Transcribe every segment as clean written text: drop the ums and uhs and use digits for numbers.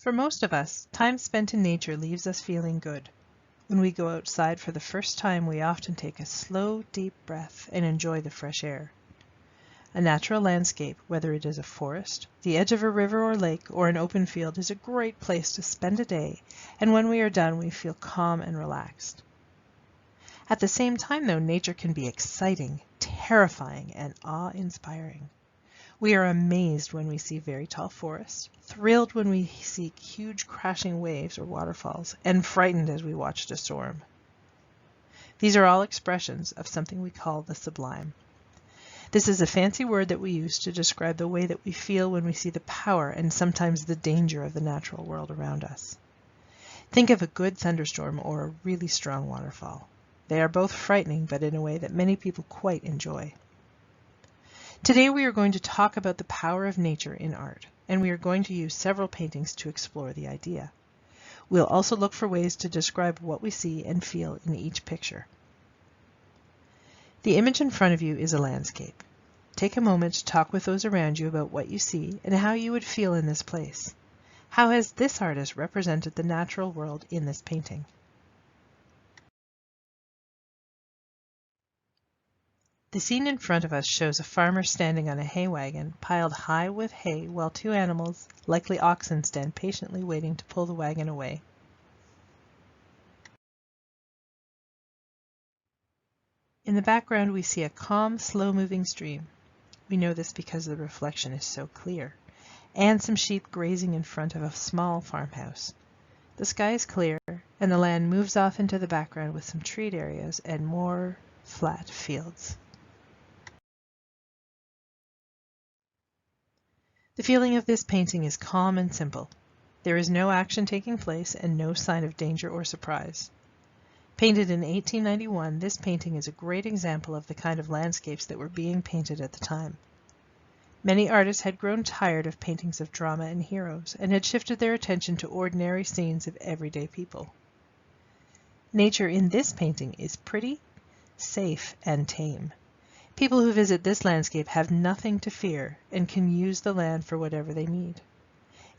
For most of us, time spent in nature leaves us feeling good. When we go outside for the first time, we often take a slow, deep breath and enjoy the fresh air. A natural landscape, whether it is a forest, the edge of a river or lake, or an open field, is a great place to spend a day, and when we are done, we feel calm and relaxed. At the same time, though, nature can be exciting, terrifying, and awe-inspiring. We are amazed when we see very tall forests, thrilled when we see huge crashing waves or waterfalls, and frightened as we watch a storm. These are all expressions of something we call the sublime. This is a fancy word that we use to describe the way that we feel when we see the power and sometimes the danger of the natural world around us. Think of a good thunderstorm or a really strong waterfall. They are both frightening, but in a way that many people quite enjoy. Today we are going to talk about the power of nature in art, and we are going to use several paintings to explore the idea. We'll also look for ways to describe what we see and feel in each picture. The image in front of you is a landscape. Take a moment to talk with those around you about what you see and how you would feel in this place. How has this artist represented the natural world in this painting? The scene in front of us shows a farmer standing on a hay wagon piled high with hay while two animals, likely oxen, stand patiently waiting to pull the wagon away. In the background we see a calm, slow-moving stream. We know this because the reflection is so clear, and some sheep grazing in front of a small farmhouse. The sky is clear, and the land moves off into the background with some treed areas and more flat fields. The feeling of this painting is calm and simple. There is no action taking place and no sign of danger or surprise. Painted in 1891, this painting is a great example of the kind of landscapes that were being painted at the time. Many artists had grown tired of paintings of drama and heroes and had shifted their attention to ordinary scenes of everyday people. Nature in this painting is pretty, safe, and tame. People who visit this landscape have nothing to fear and can use the land for whatever they need.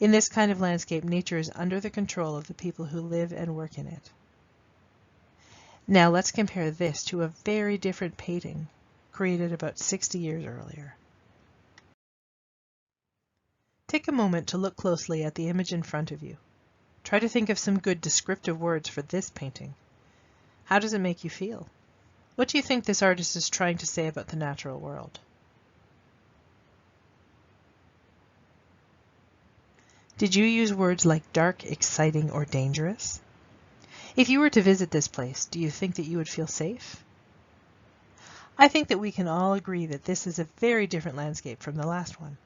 In this kind of landscape, nature is under the control of the people who live and work in it. Now let's compare this to a very different painting created about 60 years earlier. Take a moment to look closely at the image in front of you. Try to think of some good descriptive words for this painting. How does it make you feel? What do you think this artist is trying to say about the natural world? Did you use words like dark, exciting, or dangerous? If you were to visit this place, do you think that you would feel safe? I think that we can all agree that this is a very different landscape from the last one.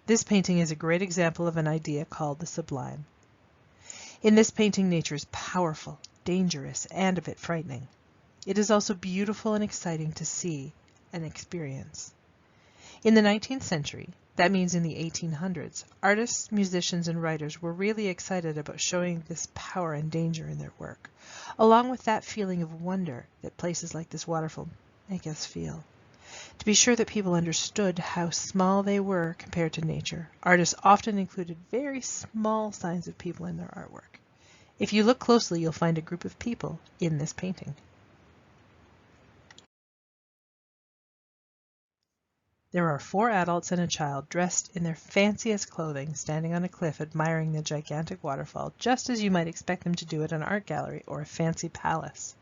This painting is a great example of an idea called the sublime. In this painting, nature is powerful, dangerous, and a bit frightening. It is also beautiful and exciting to see and experience. In the 19th century, that means in the 1800s, artists, musicians, and writers were really excited about showing this power and danger in their work, along with that feeling of wonder that places like this waterfall make us feel. To be sure that people understood how small they were compared to nature, artists often included very small signs of people in their artwork. If you look closely, you'll find a group of people in this painting. There are 4 adults and a child dressed in their fanciest clothing, standing on a cliff admiring the gigantic waterfall, just as you might expect them to do at an art gallery or a fancy palace.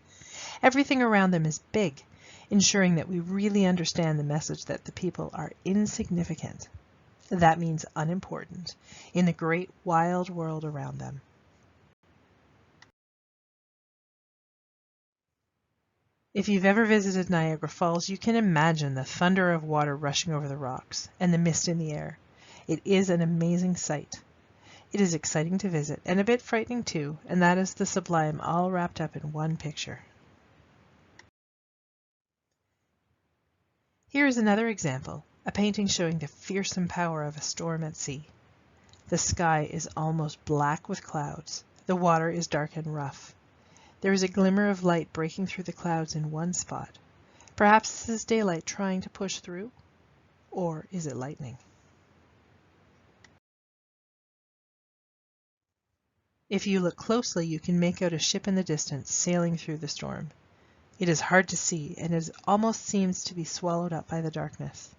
Everything around them is big, ensuring that we really understand the message that the people are insignificant. That means unimportant in the great wild world around them. If you've ever visited Niagara Falls, you can imagine the thunder of water rushing over the rocks and the mist in the air. It is an amazing sight. It is exciting to visit and a bit frightening too, and that is the sublime all wrapped up in one picture. Here is another example, a painting showing the fearsome power of a storm at sea. The sky is almost black with clouds. The water is dark and rough. There is a glimmer of light breaking through the clouds in one spot. Perhaps this is daylight trying to push through, or is it lightning? If you look closely, you can make out a ship in the distance sailing through the storm. It is hard to see, and it almost seems to be swallowed up by the darkness.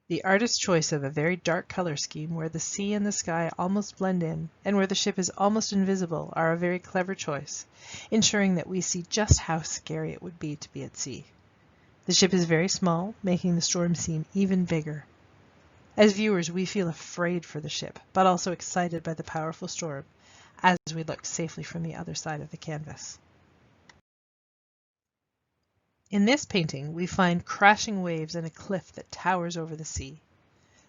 The artist's choice of a very dark color scheme where the sea and the sky almost blend in and where the ship is almost invisible are a very clever choice, ensuring that we see just how scary it would be to be at sea. The ship is very small, making the storm seem even bigger. As viewers, we feel afraid for the ship, but also excited by the powerful storm as we look safely from the other side of the canvas. In this painting, we find crashing waves and a cliff that towers over the sea.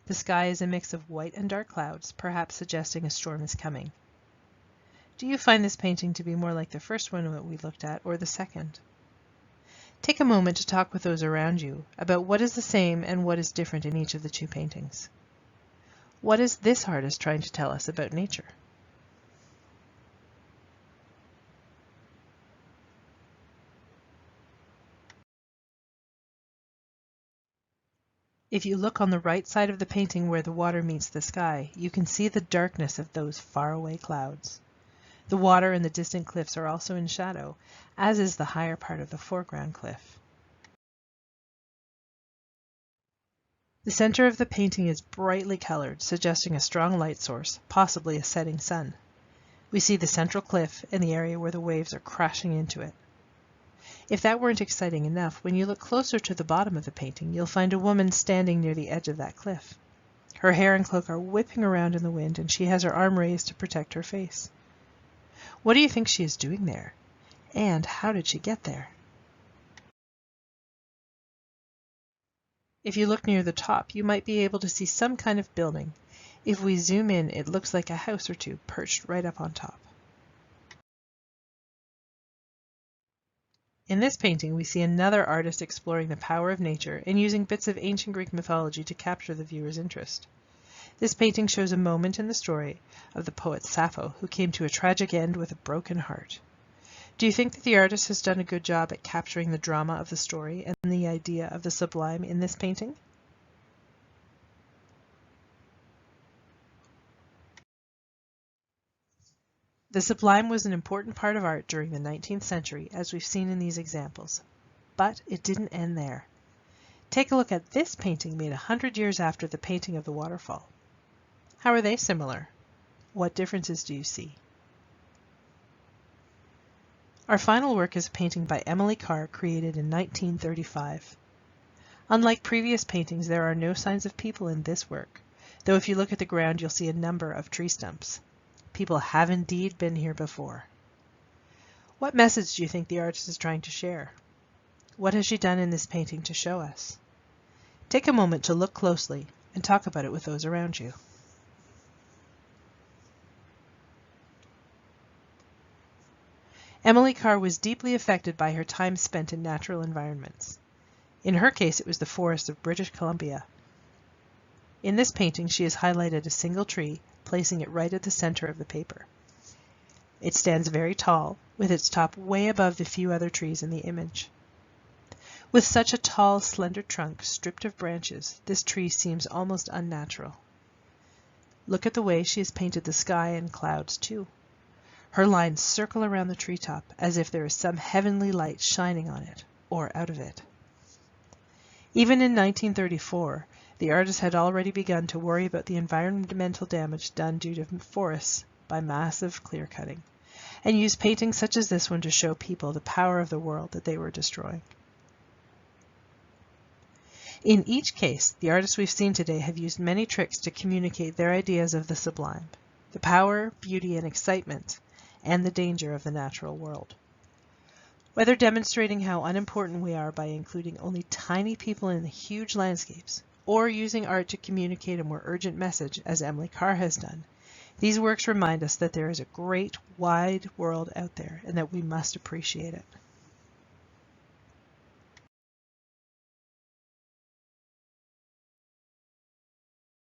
The sky is a mix of white and dark clouds, perhaps suggesting a storm is coming. Do you find this painting to be more like the first one that we looked at or the second? Take a moment to talk with those around you about what is the same and what is different in each of the two paintings. What is this artist trying to tell us about nature? If you look on the right side of the painting where the water meets the sky, you can see the darkness of those faraway clouds. The water and the distant cliffs are also in shadow, as is the higher part of the foreground cliff. The center of the painting is brightly colored, suggesting a strong light source, possibly a setting sun. We see the central cliff and the area where the waves are crashing into it. If that weren't exciting enough, when you look closer to the bottom of the painting, you'll find a woman standing near the edge of that cliff. Her hair and cloak are whipping around in the wind, and she has her arm raised to protect her face. What do you think she is doing there? And how did she get there? If you look near the top, you might be able to see some kind of building. If we zoom in, it looks like a house or two perched right up on top. In this painting, we see another artist exploring the power of nature and using bits of ancient Greek mythology to capture the viewer's interest. This painting shows a moment in the story of the poet Sappho, who came to a tragic end with a broken heart. Do you think that the artist has done a good job at capturing the drama of the story and the idea of the sublime in this painting? The sublime was an important part of art during the 19th century, as we've seen in these examples. But it didn't end there. Take a look at this painting made 100 years after the painting of the waterfall. How are they similar? What differences do you see? Our final work is a painting by Emily Carr created in 1935. Unlike previous paintings, there are no signs of people in this work, though if you look at the ground you'll see a number of tree stumps. People have indeed been here before. What message do you think the artist is trying to share? What has she done in this painting to show us? Take a moment to look closely and talk about it with those around you. Emily Carr was deeply affected by her time spent in natural environments. In her case, it was the forests of British Columbia. In this painting, she has highlighted a single tree, placing it right at the center of the paper. It stands very tall, with its top way above the few other trees in the image. With such a tall, slender trunk stripped of branches, this tree seems almost unnatural. Look at the way she has painted the sky and clouds too. Her lines circle around the treetop as if there is some heavenly light shining on it, or out of it. Even in 1934, the artist had already begun to worry about the environmental damage done due to forests by massive clear-cutting, and used paintings such as this one to show people the power of the world that they were destroying. In each case, the artists we've seen today have used many tricks to communicate their ideas of the sublime, the power, beauty, and excitement, and the danger of the natural world. Whether demonstrating how unimportant we are by including only tiny people in the huge landscapes, or using art to communicate a more urgent message, as Emily Carr has done, these works remind us that there is a great, wide world out there and that we must appreciate it.